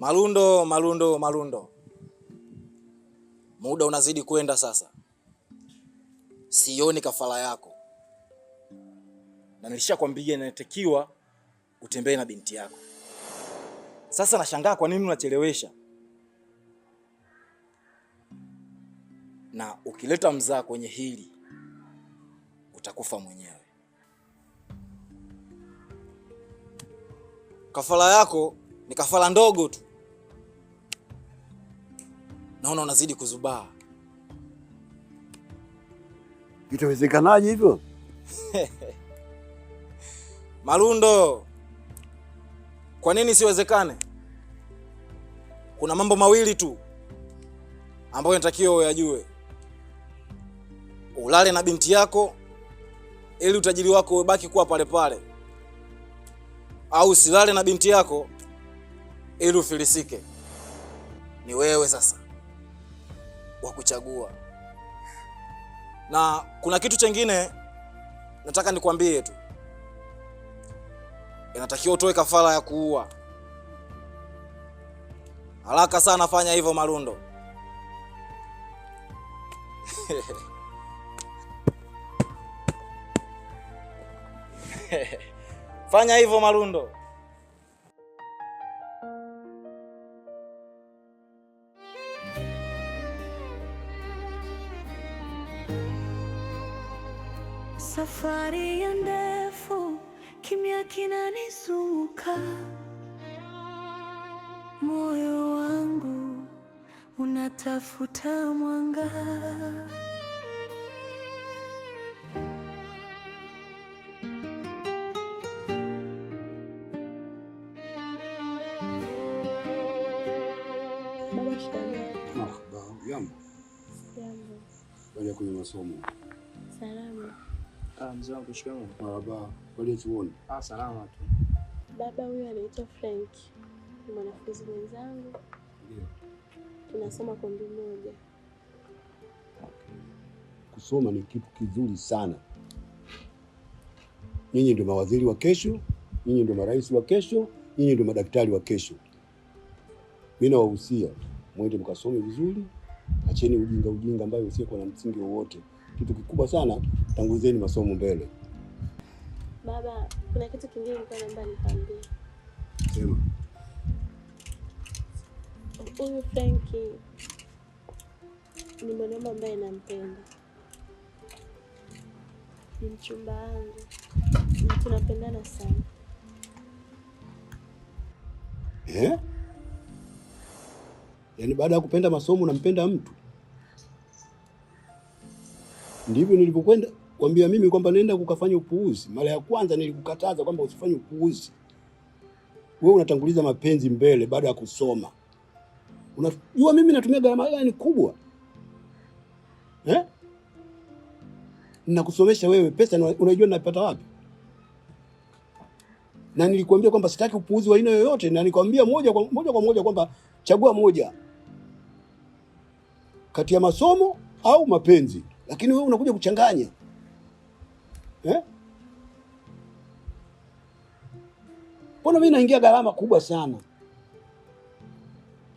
Malundo. Muda unazidi kwenda sasa. Sioni kafara yako. Na nilishakwambia inatakiwa utembee na binti yako. Sasa nashangaa kwa nini unachelewesha. Na ukileta mzaa kwenye hili utakufa mwenyewe. Kafara yako ni kafara ndogo tu. Naona unazidi kuzubaa. Itawezekanaje hivyo? Malundo, kwa nini siwezekane? Kuna mambo mawili tu ambayo natakiwa uyajue. Ulale na binti yako ili utajiri wako ubaki kuwa pale pale, au usilale na binti yako ili ufilisike. Ni wewe sasa wa kuchagua. Na kuna kitu chengine nataka nikwambie tu. Inatakiwa utoe kafara ya kuua. Haraka sana fanya hivyo Malundo. Fanya hivyo Malundo. Safari ya ndefu, kimya kinanizunguka. Moyo wangu unatafuta mwanga. Jambo. Baada kwenye masomo. Salama. Mzee wangu shikamoo. Marhaba. Wale tuone. Salama tu. Baba huyu anaitwa Frank. Ni mwanafunzi mwenzangu. Ndio. Tunasoma kombi moja. Okay. Kusoma ni kitu kizuri sana. Nyinyi ndio mawaziri wa kesho, nyinyi ndio marais wa kesho, nyinyi ndio madaktari wa kesho. Mimi nawahusia mwende mkasome vizuri, acheni ujinga ambayo usiyokuwa na msingi wowote. Kitu kikubwa sana, tangulizeni masomo mbele. Baba, kuna kitu kingine nilikuwa naomba nikwambie. Sema. Huyu Frank ni mwanaume ambaye nampenda. Ni mchumba wangu. Na tunapendana sana. Yaani baada ya kupenda masomo unampenda mtu? Ndivyo nilipokwenda kuambia mimi kwamba nenda kukafanya upuuzi. Mara ya kwanza nilikukataza kwamba usifanye upuuzi. Wewe unatanguliza mapenzi mbele baada ya kusoma. Unajua mimi natumia gharama gani kubwa? Ninakusomesha wewe, pesa unajua ninapata wapi? Na nilikwambia kwamba sitaki upuuzi wa aina yoyote, na nikwambia moja kwa moja kwamba chagua moja kati ya masomo au mapenzi. Lakini wewe unakuja kuchanganya. Mbona mimi naingia gharama kubwa sana?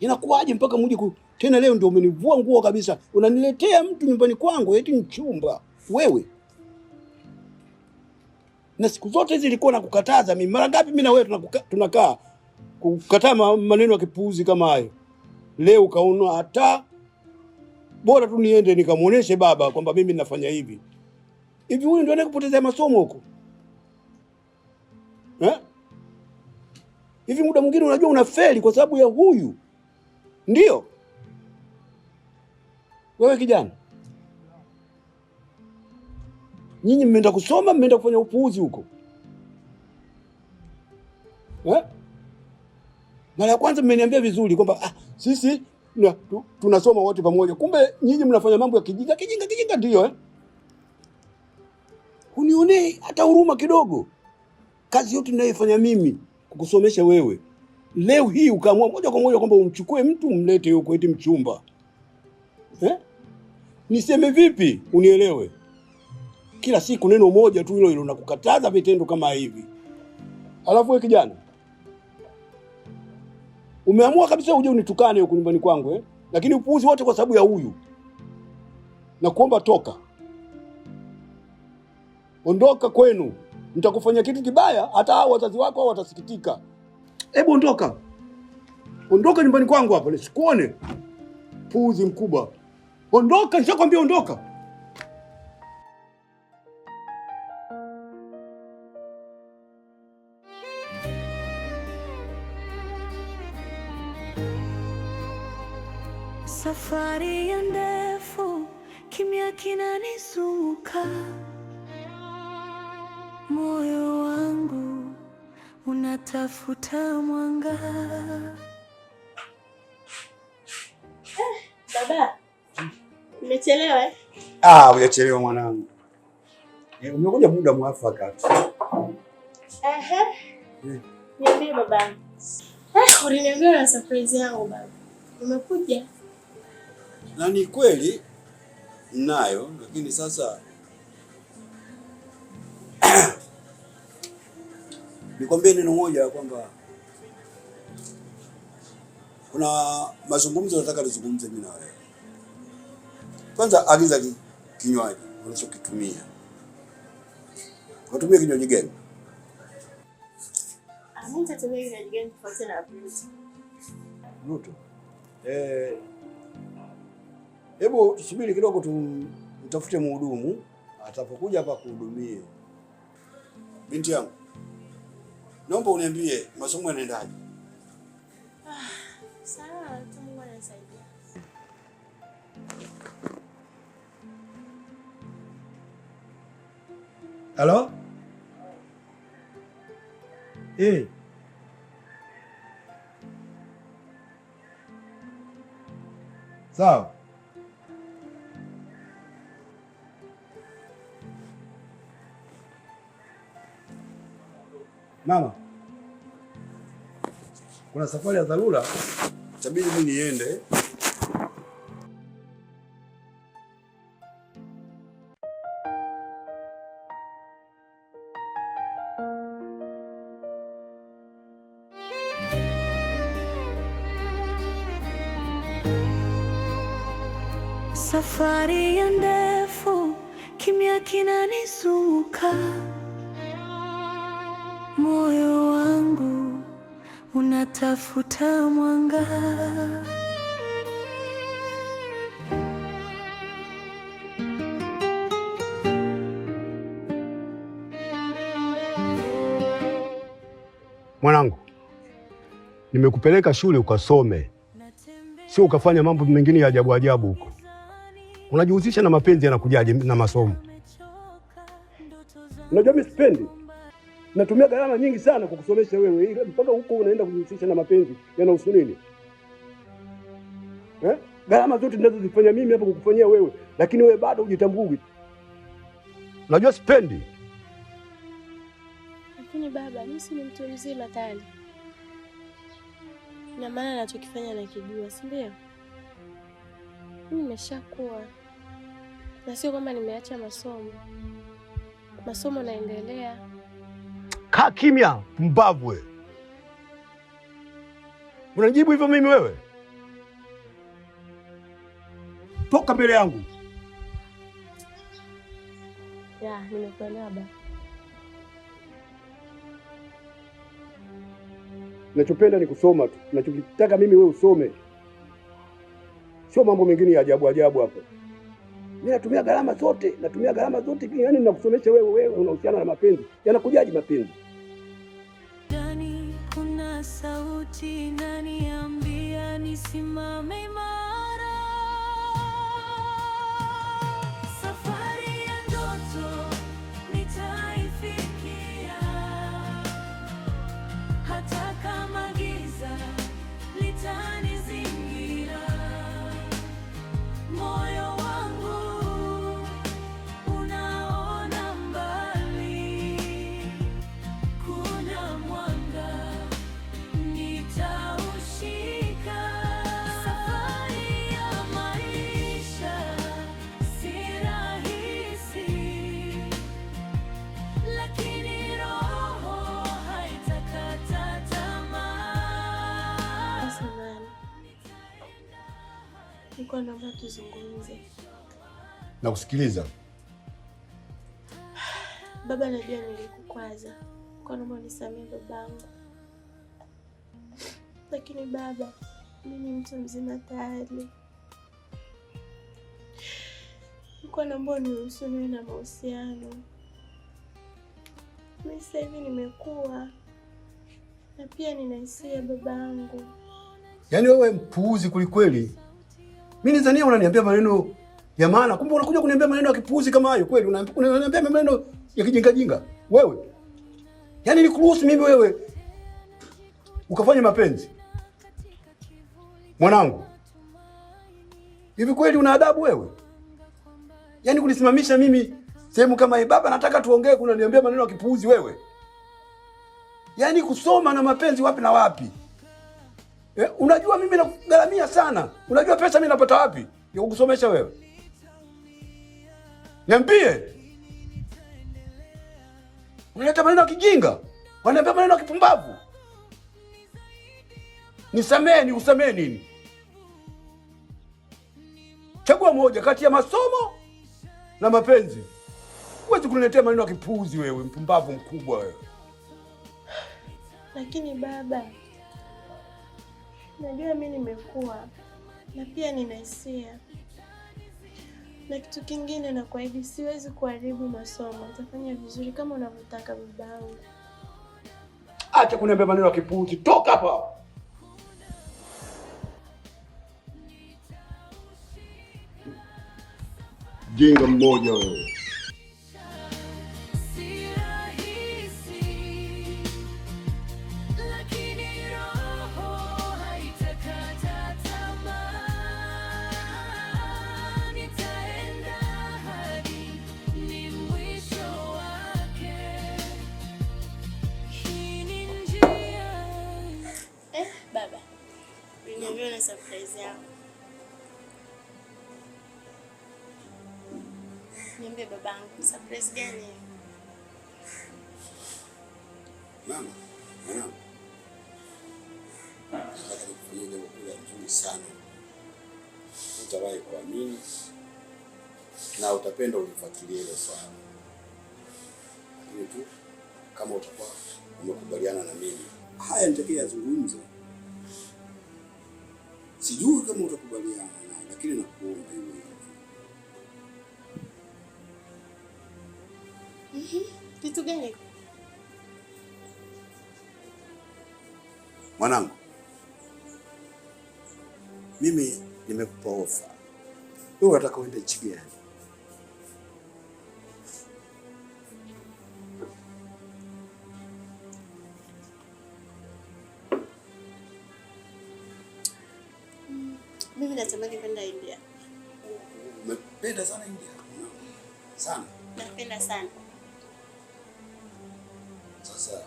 Inakuwaje mpaka muje tena leo ndio umenivua nguo kabisa. Unaniletea mtu nyumbani kwangu eti mchumba. Wewe. Na siku zote hizi nilikuwa nakukataza mimi. Mara ngapi mimi na wewe tunakaa kukataa maneno ya kipuuzi kama hayo. Leo ukaona hata bora tu niende nikamuoneshe baba kwamba mimi ninafanya hivi. Hivi huyu ndio anayekupotezea masomo huko? Hivi muda mwingine unajua unafeli kwa sababu ya huyu. Ndio. Wewe kijana. Nyinyi mmeenda kusoma, mmeenda kufanya upuuzi huko. Mara ya kwanza mmeniambia vizuri kwamba sisi tunasoma wote pamoja. Kumbe nyinyi mnafanya mambo ya kijinga ndio Unionee hata huruma kidogo. Kazi yote ninayofanya mimi kukusomesha wewe. Leo hii ukaamua moja kwa moja kwamba umchukue mtu umlete huko eti mchumba. Niseme vipi unielewe? Kila siku neno moja tu hilo nakukataza vitendo kama hivi. Alafu wewe kijana, Umeamua kabisa uje unitukane huko nyumbani kwangu eh? Lakini upuuzi wote kwa sababu ya huyu. Na kuomba toka. Ondoka kwenu. Nitakufanya kitu kibaya hata hao wazazi wako hao watasikitika. Hebu ondoka. Ondoka nyumbani kwangu hapa nisikuone. Puuzi mkubwa. Ondoka, nishakwambia ondoka. Safari ya ndefu, kimya kinanizunguka. Moyo wangu unatafuta mwanga. Baba, umechelewa eh? Hujachelewa mwanangu. Umekuja muda mwafaka tu. Niambie baba. Uliniambia na surprise yangu baba. Umekuja? Na ni kweli nayo, lakini sasa nikwambie neno moja kwamba kuna mazungumzo nataka nizungumze mimi na wewe. Kwanza agiza kinywaji unachokitumia. Unatumia kinywaji gani? Mimi nitatumia kinywaji gani tofauti na Bruto. Hebu tusubiri kidogo tutafute mhudumu atapokuja hapa kuhudumie. Binti yangu, naomba uniambie masomo yanaendaje? Sawa, Mungu anasaidia. Halo? Sawa. Mama, kuna safari ya dharura, itabidi mimi niende. Safari ya ndefu, kimya kinanizunguka. Moyo wangu unatafuta mwanga. Mwanangu, nimekupeleka shule ukasome, sio ukafanya mambo mengine ya ajabu ajabu huko. Unajihusisha na mapenzi yanakujaje na masomo? Unajua mimi sipendi. Natumia gharama nyingi sana kukusomesha wewe, mpaka huko unaenda kujihusisha na mapenzi yanahusu nini? Gharama zote ninazozifanya mimi hapa kukufanyia wewe, lakini wewe bado hujitambui. Unajua sipendi. Lakini baba, mimi si mtu mzima tayari. Na maana ninachokifanya nakijua, si ndio? Mimi nimeshakuwa. Na sio kwamba nimeacha masomo. Masomo naendelea. Kaa kimya, mbavu wewe. Unajibu hivyo mimi wewe? Toka mbele yangu. Nimekuelewa baba. Ninachopenda ni kusoma tu. Ninachotaka mimi wewe usome. Sio mambo mengine ya ajabu ajabu hapo. Mimi natumia gharama zote, yani ninakusomesha wewe unahusiana na mapenzi. Yanakujaje mapenzi? Ndani kuna sauti inaniambia nisimame imara. Safari ya ndoto nitaifikia, hata kama giza litanizingira. Moyo wangu unaona mbali, kuna mwanga nitaushika. Safari nilikuwa naomba tuzungumze. Nakusikiliza. Baba, najua nilikukwaza. Kwa naomba unisamehe babangu. Lakini baba, mimi ni mtu mzima tayari. Kwa naomba uniruhusu niwe na mahusiano. Mimi sasa hivi nimekuwa na pia nina hisia babangu. Yaani wewe mpuuzi kulikweli. Mimi nizania unaniambia maneno ya maana, kumbe unakuja kuniambia maneno ya kipuuzi kama hayo kweli? Unaniambia maneno ya kijinga jinga wewe. Yaani nikuruhusu mimi wewe ukafanya mapenzi? Mwanangu, hivi kweli una adabu wewe? Yaani kunisimamisha mimi sehemu kama hii, baba nataka tuongee, kuna niambia maneno ya kipuuzi wewe? Yaani kusoma na mapenzi wapi na wapi? Unajua mimi nakugharamia sana. Unajua pesa mimi napata wapi ya kukusomesha wewe? Niambie. Unaleta maneno ya kijinga, wanaambia maneno ya kipumbavu. Nisamee, usamee nini? Chagua moja kati ya masomo na mapenzi. Huwezi kuniletea maneno ya kipuuzi wewe, mpumbavu mkubwa wewe. Lakini baba, najua mimi nimekuwa na pia nina hisia. Na kitu kingine na kuahidi, siwezi kuharibu masomo. Nitafanya vizuri kama unavyotaka babangu. Acha kuniambia maneno ya kipuuzi, toka hapa. Jinga mmoja wewe. Baba, uliniambia na surprise yangu. Niambie babangu, surprise gani? Mama, mwanangu. Nataka nikufanyie jambo zuri sana. Utawahi kuamini na utapenda ulifuatilie ile swala. Lakini tu kama utakuwa umekubaliana na mimi, haya nitakia yazungumze. Sijui kama utakubaliana, lakini nakuomba hivyo. Kitu gani? Mwanangu, mimi nimekupa ofa. Wewe unataka uende nchi gani? Mimi natamani kwenda India. Umependa sana India? Sana. Napenda sana. Sasa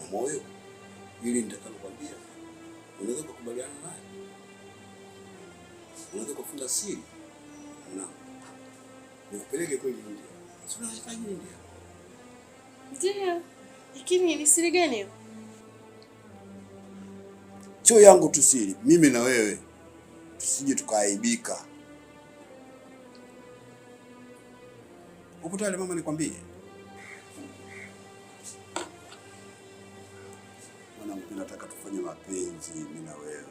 una moyo ili nitakalokuambia unaweza kukubaliana naye, unaweza kufunga siri na nikupeleke kweli India. Sio unataka India? Ndio. Lakini ni siri gani hiyo? Sio yangu tu siri, mimi na wewe tusije tukaaibika. Uko tayari mama nikwambie? Mwanangu, nataka tufanye mapenzi mimi na wewe.